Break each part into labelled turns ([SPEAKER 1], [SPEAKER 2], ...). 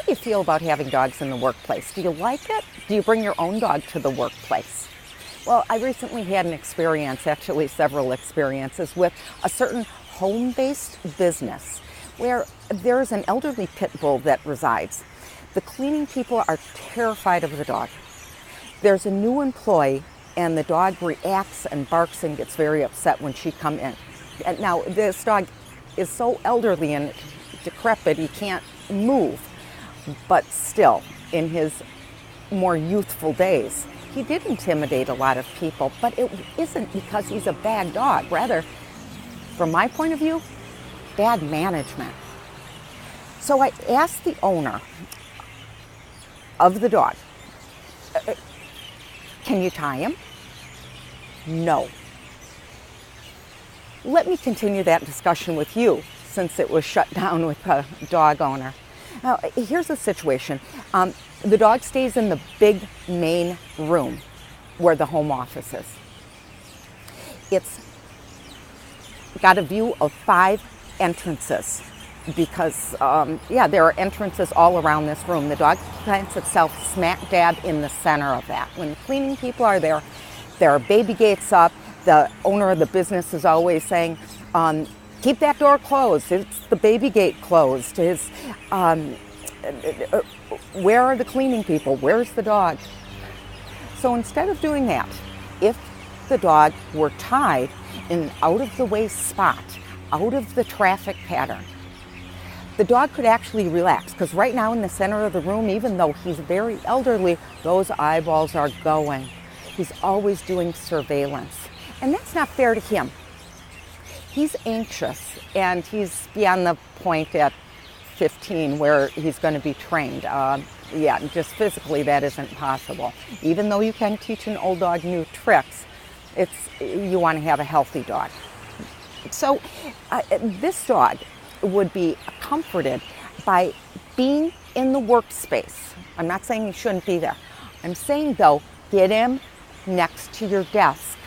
[SPEAKER 1] do you feel about having dogs in the workplace? Do you like it? Do you bring your own dog to the workplace? Well, I recently had an experience, actually several experiences, with a certain home-based business where there's an elderly pit bull that resides. The cleaning people are terrified of the dog. There's a new employee and the dog reacts and barks and gets very upset when she comes in. And now this dog is so elderly and decrepit he can't move, but still in his more youthful days he did intimidate a lot of people, but it isn't because he's a bad dog. Rather, from my point of view, bad management. So I asked the owner of the dog, can you tie him? No. Let me continue that discussion with you since it was shut down with a dog owner. Now, here's the situation. The dog stays in the big main room where the home office is. It's got a view of 5 entrances because, there are entrances all around this room. The dog plants itself smack dab in the center of that. When the cleaning people are there, there are baby gates up. The owner of the business is always saying, keep that door closed. It's the baby gate closed. Where are the cleaning people? Where's the dog? So instead of doing that, if the dog were tied in an out-of-the-way spot, out of the traffic pattern, the dog could actually relax, because right now in the center of the room, even though he's very elderly, those eyeballs are going. He's always doing surveillance. And that's not fair to him. He's anxious, and he's beyond the point at 15 where he's going to be trained. Just physically that isn't possible. Even though you can teach an old dog new tricks, you want to have a healthy dog. So this dog would be comforted by being in the workspace. I'm not saying he shouldn't be there. I'm saying, though, get him next to your desk.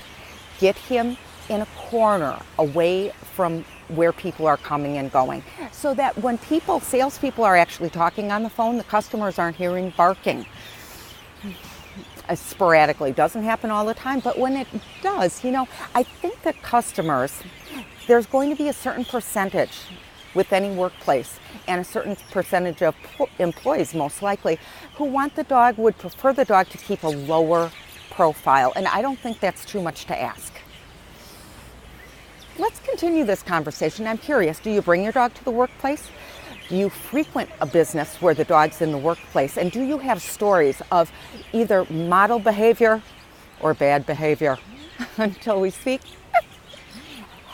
[SPEAKER 1] Get him in a corner away from where people are coming and going, so that when salespeople are actually talking on the phone, the customers aren't hearing barking. Sporadically, doesn't happen all the time, but when it does, I think that there's going to be a certain percentage with any workplace and a certain percentage of employees, most likely, who would prefer the dog to keep a lower profile, and I don't think that's too much to ask. Let's continue this conversation. I'm curious, do you bring your dog to the workplace? Do you frequent a business where the dog's in the workplace? And do you have stories of either model behavior or bad behavior? Until we speak,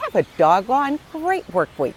[SPEAKER 1] have a doggone great work week.